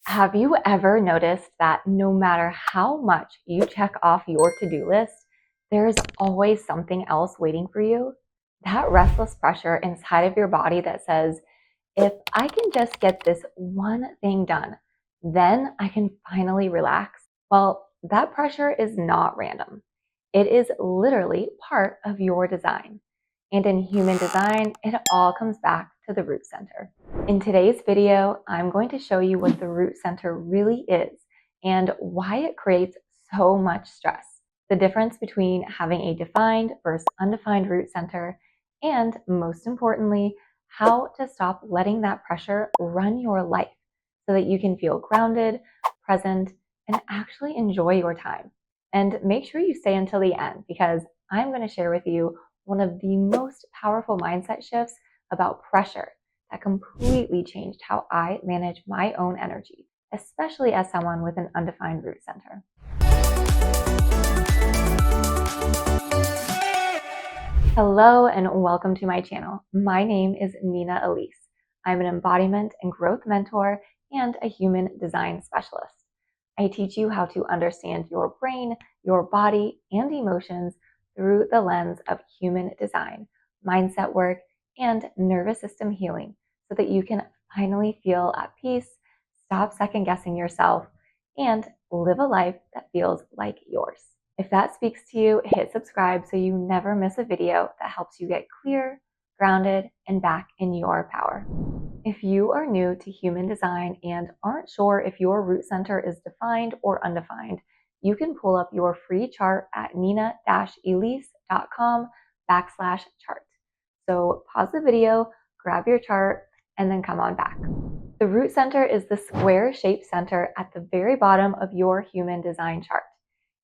Have you ever noticed that no matter how much you check off your to-do list, there's always something else waiting for you? That restless pressure inside of your body that says, if I can just get this one thing done, then I can finally relax. Well, that pressure is not random. It is literally part of your design. And in human design, it all comes back to the root center. In today's video, I'm going to show you what the root center really is and why it creates so much stress, the difference between having a defined versus undefined root center, and most importantly, how to stop letting that pressure run your life so that you can feel grounded, present, and actually enjoy your time. And make sure you stay until the end because I'm going to share with you one of the most powerful mindset shifts about pressure that completely changed how I manage my own energy, especially as someone with an undefined root center. Hello and welcome to my channel. My name is Nina Elise. I'm an embodiment and growth mentor and a human design specialist. I teach you how to understand your brain, your body, and emotions through the lens of human design, mindset work, and nervous system healing so that you can finally feel at peace, stop second guessing yourself, and live a life that feels like yours. If that speaks to you, hit subscribe so you never miss a video that helps you get clear, grounded, and back in your power. If you are new to human design and aren't sure if your root center is defined or undefined, you can pull up your free chart at nina-elise.com/chart. So pause the video, grab your chart, and then come on back. The root center is the square-shaped center at the very bottom of your human design chart.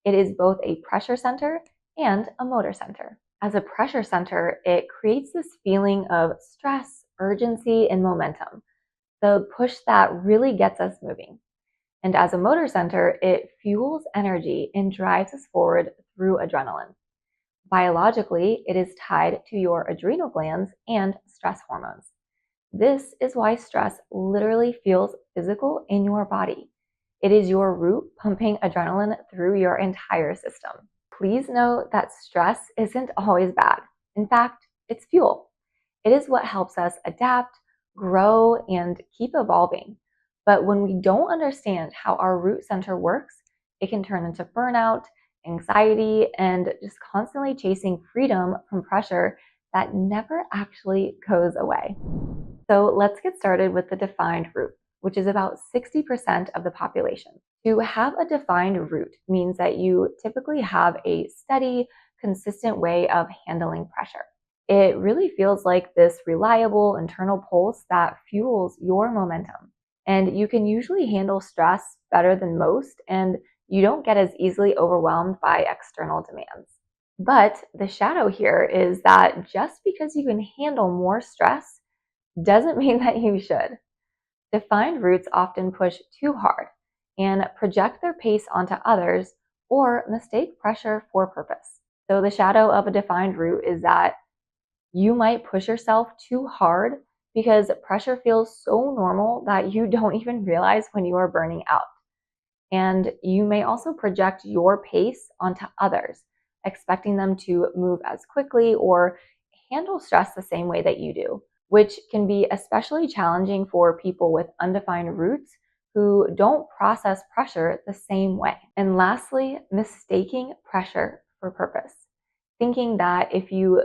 It is both a pressure center and a motor center. As a pressure center, it creates this feeling of stress, urgency, and momentum, the push that really gets us moving. And as a motor center, it fuels energy and drives us forward through adrenaline. Biologically, it is tied to your adrenal glands and stress hormones. This is why stress literally feels physical in your body. It is your root pumping adrenaline through your entire system. Please note that stress isn't always bad. In fact, it's fuel. It is what helps us adapt, grow, and keep evolving. But when we don't understand how our root center works, it can turn into burnout, anxiety, and just constantly chasing freedom from pressure that never actually goes away. So let's get started with the defined root, which is about 60% of the population. To have a defined root means that you typically have a steady, consistent way of handling pressure. It really feels like this reliable internal pulse that fuels your momentum. And you can usually handle stress better than most, and you don't get as easily overwhelmed by external demands. But the shadow here is that just because you can handle more stress doesn't mean that you should. Defined roots often push too hard and project their pace onto others or mistake pressure for purpose. So the shadow of a defined root is that you might push yourself too hard because pressure feels so normal that you don't even realize when you are burning out. And you may also project your pace onto others, expecting them to move as quickly or handle stress the same way that you do, which can be especially challenging for people with undefined roots who don't process pressure the same way. And lastly, mistaking pressure for purpose, thinking that if you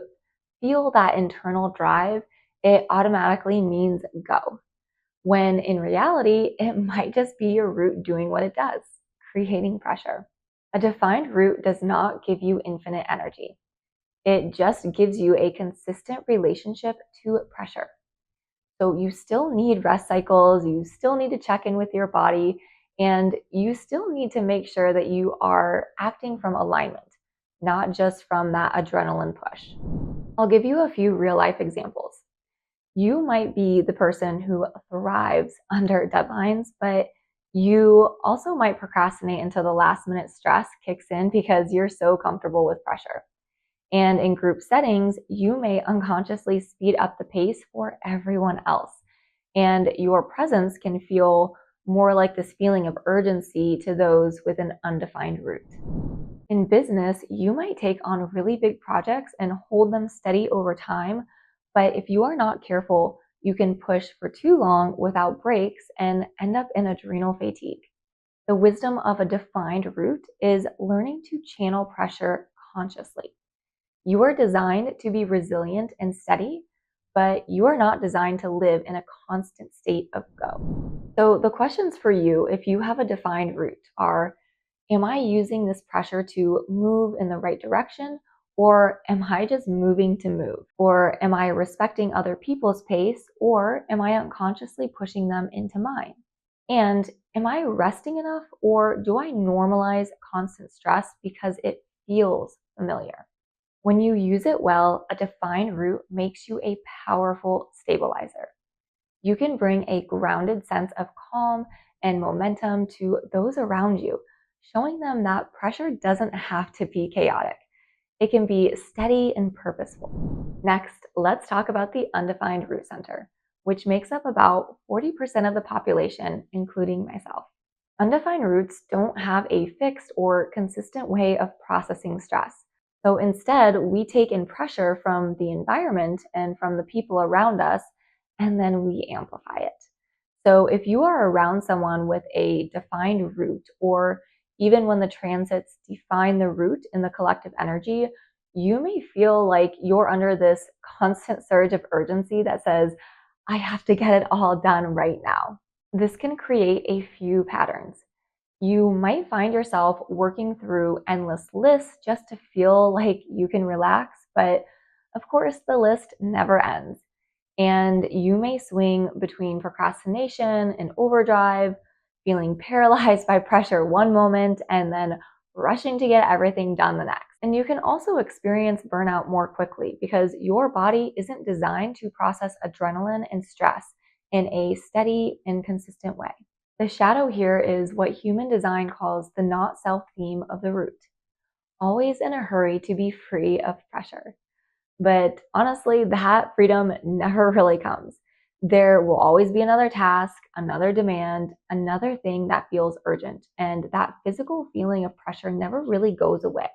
feel that internal drive, it automatically means go, when in reality, it might just be your root doing what it does, creating pressure. A defined root does not give you infinite energy. It just gives you a consistent relationship to pressure. So you still need rest cycles, you still need to check in with your body, and you still need to make sure that you are acting from alignment, not just from that adrenaline push. I'll give you a few real life examples. You might be the person who thrives under deadlines, but you also might procrastinate until the last minute stress kicks in because you're so comfortable with pressure. And in group settings, you may unconsciously speed up the pace for everyone else. And your presence can feel more like this feeling of urgency to those with an undefined root. In business, you might take on really big projects and hold them steady over time, but if you are not careful, you can push for too long without breaks and end up in adrenal fatigue. The wisdom of a defined root is learning to channel pressure consciously. You are designed to be resilient and steady, but you are not designed to live in a constant state of go. So, the questions for you, if you have a defined root, are: am I using this pressure to move in the right direction? Or am I just moving to move? Or am I respecting other people's pace? Or am I unconsciously pushing them into mine? And am I resting enough? Or do I normalize constant stress because it feels familiar? When you use it well, a defined root makes you a powerful stabilizer. You can bring a grounded sense of calm and momentum to those around you, showing them that pressure doesn't have to be chaotic. It can be steady and purposeful. Next, let's talk about the Undefined Root Center, which makes up about 40% of the population, including myself. Undefined roots don't have a fixed or consistent way of processing stress. So instead, we take in pressure from the environment and from the people around us, and then we amplify it. So if you are around someone with a defined root, or even when the transits define the root in the collective energy, you may feel like you're under this constant surge of urgency that says, I have to get it all done right now. This can create a few patterns. You might find yourself working through endless lists just to feel like you can relax, but of course, the list never ends. And you may swing between procrastination and overdrive, feeling paralyzed by pressure one moment and then rushing to get everything done the next. And you can also experience burnout more quickly because your body isn't designed to process adrenaline and stress in a steady and consistent way. The shadow here is what human design calls the not self theme of the root, always in a hurry to be free of pressure. But honestly, that freedom never really comes. There will always be another task, another demand, another thing that feels urgent, and that physical feeling of pressure never really goes away.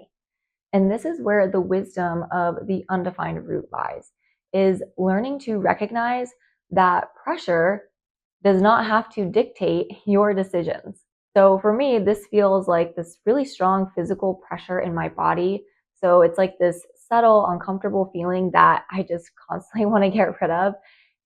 And this is where the wisdom of the undefined root lies, is learning to recognize that pressure does not have to dictate your decisions. So for me, this feels like this really strong physical pressure in my body. So it's like this subtle, uncomfortable feeling that I just constantly want to get rid of.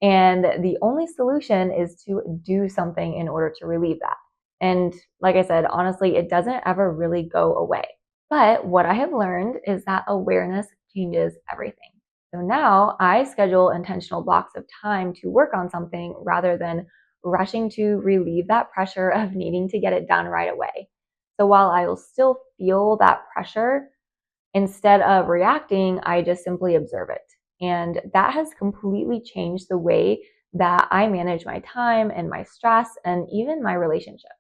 And the only solution is to do something in order to relieve that. And like I said, honestly, it doesn't ever really go away. But what I have learned is that awareness changes everything. So now I schedule intentional blocks of time to work on something rather than rushing to relieve that pressure of needing to get it done right away. So while I will still feel that pressure, instead of reacting, I just simply observe it. And that has completely changed the way that I manage my time and my stress and even my relationships.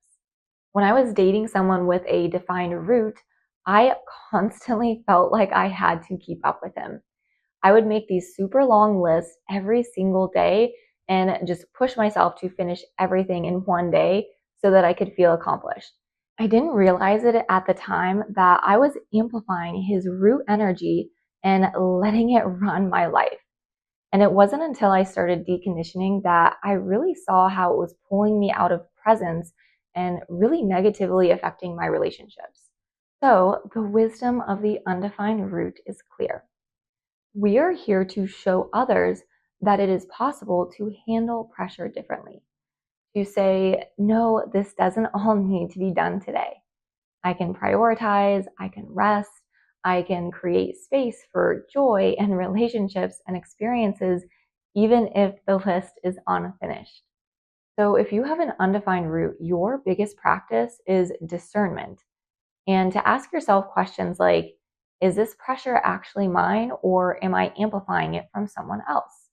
When I was dating someone with a defined root, I constantly felt like I had to keep up with him. I would make these super long lists every single day and just push myself to finish everything in one day so that I could feel accomplished. I didn't realize it at the time that I was amplifying his root energy and letting it run my life. And it wasn't until I started deconditioning that I really saw how it was pulling me out of presence and really negatively affecting my relationships. So, the wisdom of the undefined root is clear. We are here to show others that it is possible to handle pressure differently. To say, no, this doesn't all need to be done today. I can prioritize, I can rest, I can create space for joy and relationships and experiences, even if the list is unfinished. So, if you have an undefined root, your biggest practice is discernment, and to ask yourself questions like, is this pressure actually mine, or am I amplifying it from someone else?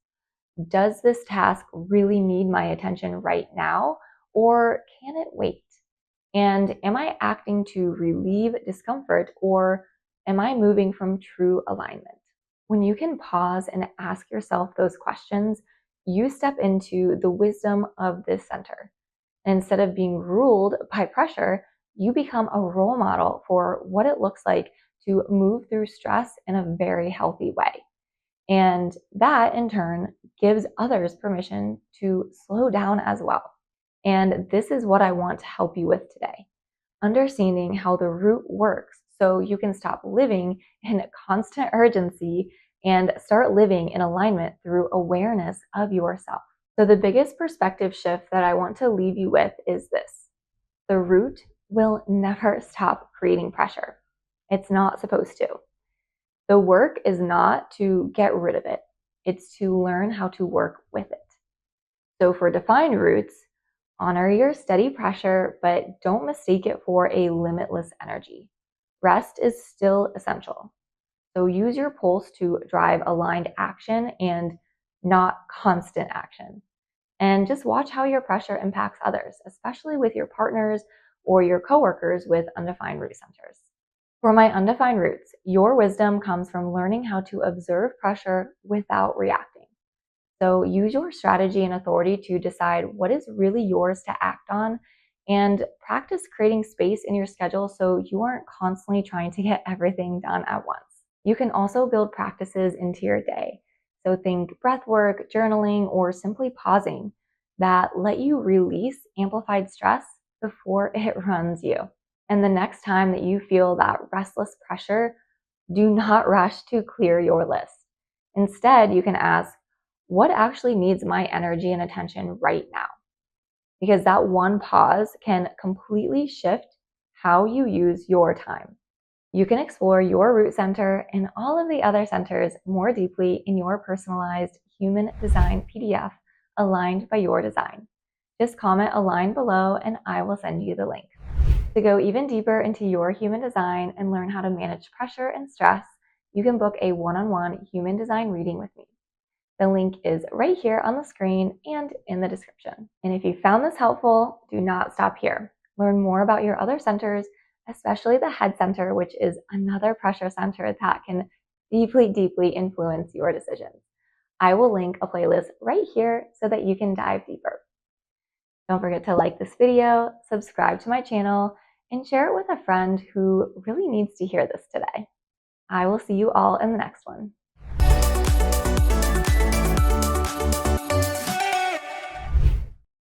Does this task really need my attention right now, or can it wait? And am I acting to relieve discomfort, or am I moving from true alignment? When you can pause and ask yourself those questions, you step into the wisdom of this center. And instead of being ruled by pressure, you become a role model for what it looks like to move through stress in a very healthy way. And that in turn gives others permission to slow down as well. And this is what I want to help you with today. Understanding how the root works so you can stop living in constant urgency and start living in alignment through awareness of yourself. So, the biggest perspective shift that I want to leave you with is this: the root will never stop creating pressure. It's not supposed to. The work is not to get rid of it, it's to learn how to work with it. So, for defined roots, honor your steady pressure, but don't mistake it for a limitless energy. Rest is still essential. So use your pulse to drive aligned action and not constant action. And just watch how your pressure impacts others, especially with your partners or your coworkers with undefined root centers. For my undefined roots, your wisdom comes from learning how to observe pressure without reacting. So use your strategy and authority to decide what is really yours to act on, and practice creating space in your schedule so you aren't constantly trying to get everything done at once. You can also build practices into your day. So think breath work, journaling, or simply pausing that let you release amplified stress before it runs you. And the next time that you feel that restless pressure, do not rush to clear your list. Instead, you can ask, what actually needs my energy and attention right now? Because that one pause can completely shift how you use your time. You can explore your root center and all of the other centers more deeply in your personalized human design PDF aligned by your design. Just comment align below and I will send you the link. To go even deeper into your human design and learn how to manage pressure and stress, you can book a one-on-one human design reading with me. The link is right here on the screen and in the description. And if you found this helpful, do not stop here. Learn more about your other centers, especially the head center, which is another pressure center that can deeply, deeply influence your decisions. I will link a playlist right here so that you can dive deeper. Don't forget to like this video, subscribe to my channel, and share it with a friend who really needs to hear this today. I will see you all in the next one.